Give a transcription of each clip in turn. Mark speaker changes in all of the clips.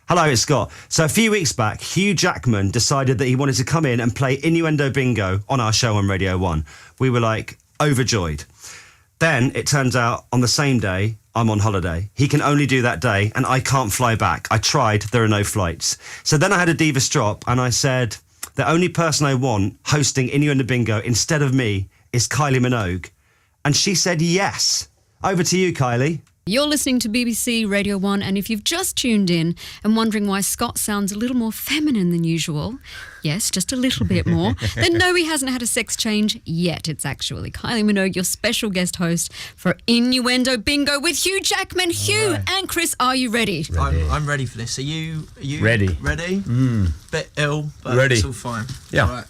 Speaker 1: Hello, it's Scott. So a few weeks back, Hugh Jackman decided that he wanted to come in and play Innuendo Bingo on our show on Radio 1. We were like overjoyed. Then it turns out on the same day, I'm on holiday. He can only do that day and I can't fly back. I tried, there are no flights. So then I had a Divas drop and I said, the only person I want hosting Innuendo Bingo instead of me is Kylie Minogue. And she said yes. Over to you, Kylie.
Speaker 2: You're listening to BBC Radio 1, and if you've just tuned in and wondering why Scott sounds a little more feminine than usual, yes, just a little bit more, then no, he hasn't had a sex change yet. It's actually Kylie Minogue, your special guest host for Innuendo Bingo with Hugh Jackman. Hugh and Chris, are you ready?
Speaker 3: I'm ready for this. Are you
Speaker 4: ready?
Speaker 3: Ready? Bit ill, but
Speaker 4: ready.
Speaker 3: It's all fine.
Speaker 4: Yeah.
Speaker 3: All right.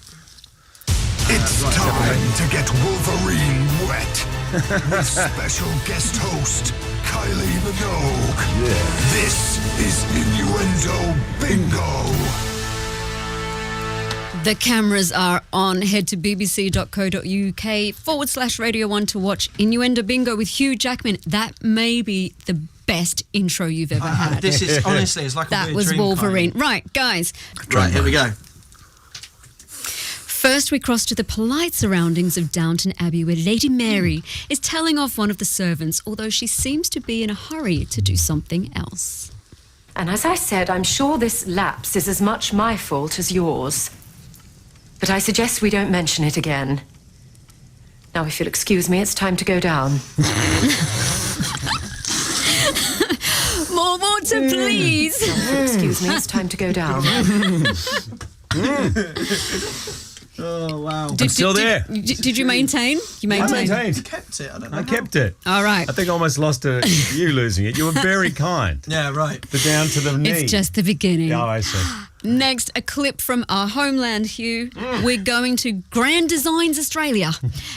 Speaker 5: It's time to get Wolverine wet with special guest host Kylie Minogue. Yeah. This is Innuendo Bingo.
Speaker 2: The cameras are on. Head to bbc.co.uk/Radio 1 to watch Innuendo Bingo with Hugh Jackman. That may be the best intro you've ever had.
Speaker 3: This is, honestly, it's like a
Speaker 2: that
Speaker 3: weird
Speaker 2: was
Speaker 3: dream,
Speaker 2: Wolverine.
Speaker 3: Kylie.
Speaker 2: Right, guys.
Speaker 3: Right, here we go.
Speaker 2: First, we cross to the polite surroundings of Downton Abbey, where Lady Mary is telling off one of the servants, although she seems to be in a hurry to do something else.
Speaker 6: And as I said, I'm sure this lapse is as much my fault as yours. But I suggest we don't mention it again. Now, if you'll excuse me, it's time to go down.
Speaker 2: More water, please.
Speaker 6: Excuse me, it's time to go down.
Speaker 3: Oh, wow.
Speaker 4: I'm still there.
Speaker 2: Did you maintain? You maintained.
Speaker 4: I maintained.
Speaker 3: Kept it, I don't know.
Speaker 4: I kept it.
Speaker 2: All right.
Speaker 4: I think I almost lost to you losing it. You were very kind.
Speaker 3: Yeah, right.
Speaker 4: The down to the knee.
Speaker 2: It's just the beginning.
Speaker 4: Oh, I see.
Speaker 2: Next, a clip from our homeland, Hugh. We're going to Grand Designs Australia.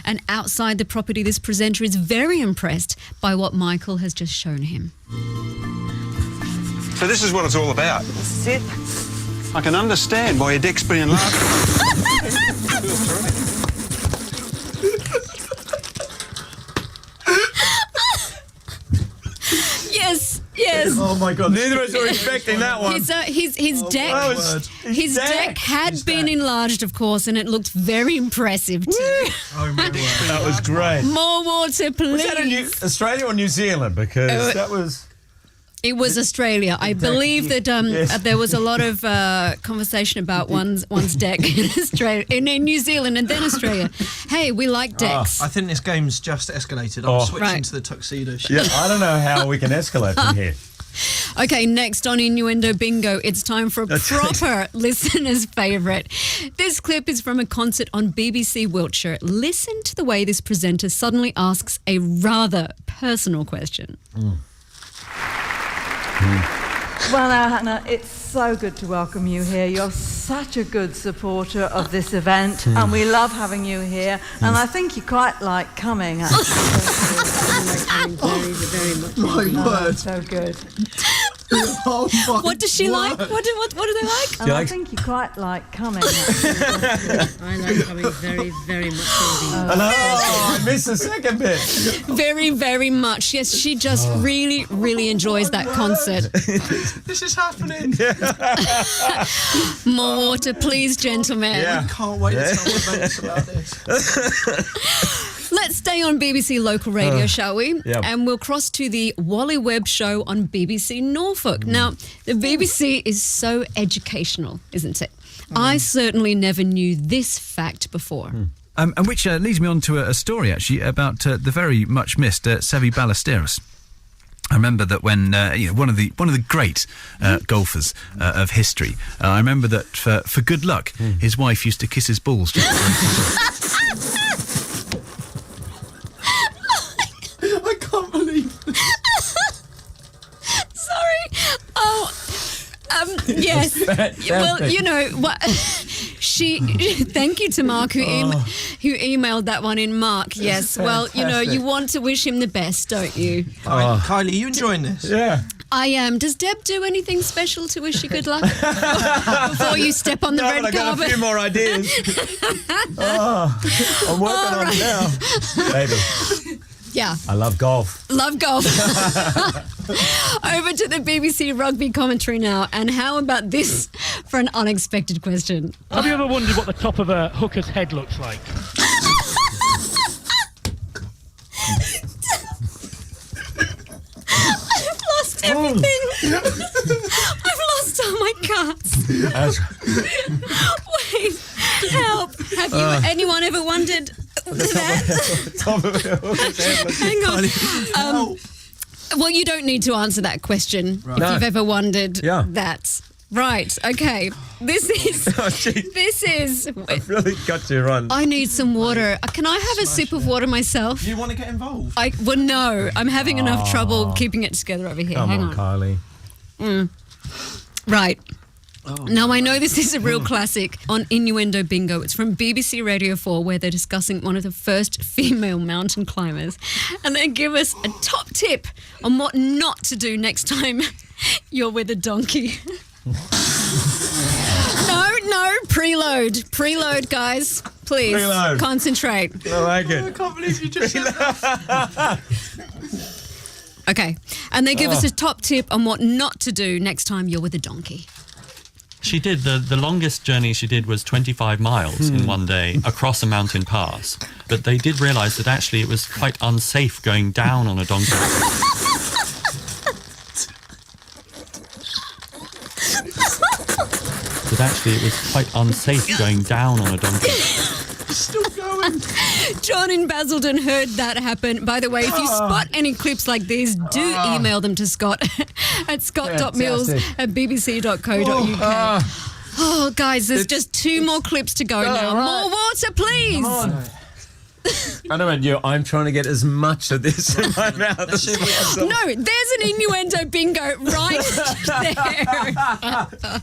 Speaker 2: And outside the property, this presenter is very impressed by what Michael has just shown him.
Speaker 7: So this is what it's all about.
Speaker 6: This is it.
Speaker 7: I can understand why your dick's being large.
Speaker 2: Yes.
Speaker 4: Oh, my God. Neither of us were expecting that one.
Speaker 2: His deck,
Speaker 4: His deck.
Speaker 2: had been enlarged, of course, and it looked very impressive too.
Speaker 3: Oh, my word.
Speaker 4: That was great.
Speaker 2: More water, please.
Speaker 4: Was that in Australia or New Zealand? Because that was...
Speaker 2: It was Australia. I believe that there was a lot of conversation about one's deck in Australia, in New Zealand, and then Australia. Hey, we like decks.
Speaker 3: I think this game's just escalated. I'm switching to the tuxedo show.
Speaker 4: Yeah, I don't know how we can escalate from here.
Speaker 2: Okay, next on Innuendo Bingo, it's time for a proper listener's favourite. This clip is from a concert on BBC Wiltshire. Listen to the way this presenter suddenly asks a rather personal question.
Speaker 8: Well now, Hannah, it's so good to welcome you here. You're such a good supporter of this event and we love having you here and I think you quite like coming.
Speaker 6: Very much.
Speaker 3: My word.
Speaker 8: So good.
Speaker 3: Oh, my
Speaker 2: What does she like? What do they like?
Speaker 8: And I think you quite like coming.
Speaker 6: I like coming very, very much indeed.
Speaker 4: I missed the second bit.
Speaker 2: Very, very much. Yes, she just really, really enjoys that concert.
Speaker 3: This is happening.
Speaker 2: More water, please, gentlemen.
Speaker 3: I can't wait to tell my mates about this.
Speaker 2: Let's stay on BBC local radio, shall we?
Speaker 4: Yep.
Speaker 2: And we'll cross to the Wally Webb show on BBC Norfolk. Now, the BBC is so educational, isn't it? I certainly never knew this fact before.
Speaker 9: And which leads me on to a story, actually, about the very much missed Sevi Ballesteros. I remember that when one of the great golfers of history. I remember that for good luck, his wife used to kiss his balls.
Speaker 3: I can't believe this.
Speaker 2: Sorry. Oh, yes. Well, you know what. Thank you to Mark who emailed that one in. Mark, yes. Well, you know, you want to wish him the best, don't you?
Speaker 3: Kylie, you enjoying this?
Speaker 4: Yeah.
Speaker 2: I am. Does Deb do anything special to wish you good luck before you step on the red
Speaker 4: but I got
Speaker 2: carpet?
Speaker 4: a few more ideas. I'm working on it now. Baby.
Speaker 2: Yeah.
Speaker 4: I love golf.
Speaker 2: Love golf. Over to the BBC rugby commentary now. And how about this for an unexpected question?
Speaker 10: Have you ever wondered what the top of a hooker's head looks like?
Speaker 2: I've lost everything. I've lost all my cards. Wait, help. Have anyone ever wondered that? Hang on. Well, you don't need to answer that question if you've ever wondered that. Right, okay. This is...
Speaker 4: I've really got you wrong.
Speaker 2: I need some water. Can I have a sip of water myself?
Speaker 3: Do you want to get involved?
Speaker 2: Well, no. I'm having enough trouble keeping it together over here. Hang on.
Speaker 4: Kylie.
Speaker 2: Right. Now, I know this is a real classic on Innuendo Bingo. It's from BBC Radio 4, where they're discussing one of the first female mountain climbers. And they give us a top tip on what not to do next time you're with a donkey. No, preload. Preload, guys. Please.
Speaker 4: Preload.
Speaker 2: Concentrate.
Speaker 4: I like it.
Speaker 3: I can't believe you just said that.
Speaker 2: Okay. And they give us a top tip on what not to do next time you're with a donkey.
Speaker 11: She did. The longest journey she did was 25 miles in one day across a mountain pass. But they did realise that actually it was quite unsafe going down on a donkey.
Speaker 3: Still going.
Speaker 2: John in Basildon heard that happen. By the way, if you spot any clips like these, do email them to Scott at scott.mills@bbc.co.uk. Oh, guys, there's just 2 more clips to go now.
Speaker 4: Right.
Speaker 2: More water, please.
Speaker 4: I know about you. I'm trying to get as much of this in my mouth as possible.
Speaker 2: No, there's an innuendo bingo right there.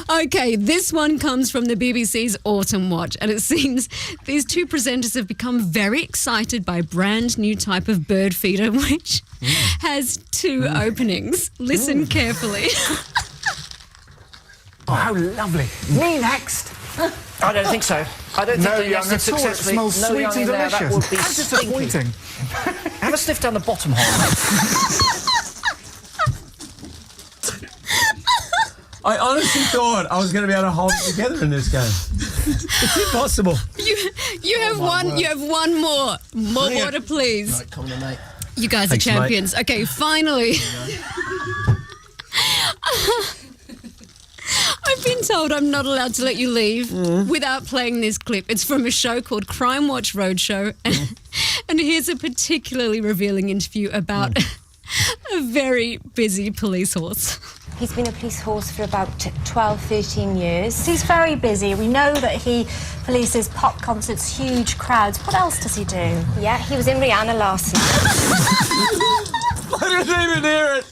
Speaker 2: Okay, this one comes from the BBC's Autumn Watch, and it seems these 2 presenters have become very excited by a brand new type of bird feeder, which has 2 openings. Listen carefully.
Speaker 12: Oh, how lovely. Me next?
Speaker 13: I don't think so. I don't think they nested successfully.
Speaker 12: It smells sweet and delicious.
Speaker 13: That would be
Speaker 12: How disappointing.
Speaker 13: Have a sniff down the bottom hole.
Speaker 4: I honestly thought I was going to be able to hold it together in this game. It's impossible.
Speaker 2: You have one. You have one more. More water, please.
Speaker 3: Right, come on, mate.
Speaker 2: You guys are champions. Mate. Okay, finally. I've been told I'm not allowed to let you leave without playing this clip. It's from a show called Crime Watch Roadshow. And here's a particularly revealing interview about a very busy police horse.
Speaker 14: He's been a police horse for about 12, 13 years. He's very busy. We know that he polices pop concerts, huge crowds. What else does he do? Yeah, he was in Rihanna last night.
Speaker 4: I didn't even hear it.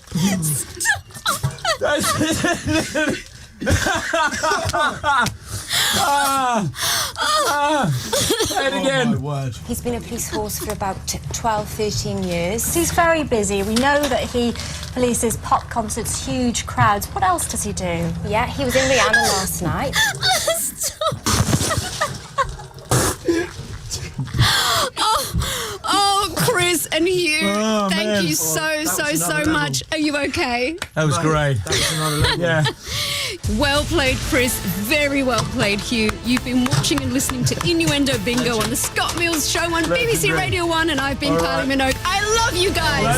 Speaker 4: Say it again.
Speaker 3: Oh, my word.
Speaker 14: He's been a police horse for about 12, 13 years. He's very busy. We know that he polices pop concerts, huge crowds. What else does he do? Yeah, he was in Rihanna last night.
Speaker 2: Oh, Chris and Hugh, thank you so much. Are you okay?
Speaker 4: That was great.
Speaker 3: That was another level.
Speaker 4: Yeah.
Speaker 2: Well played, Chris. Very well played, Hugh. You've been watching and listening to Innuendo Bingo on the Scott Mills Show on BBC Radio 1, and I've been Kylie Minogue. I love you guys.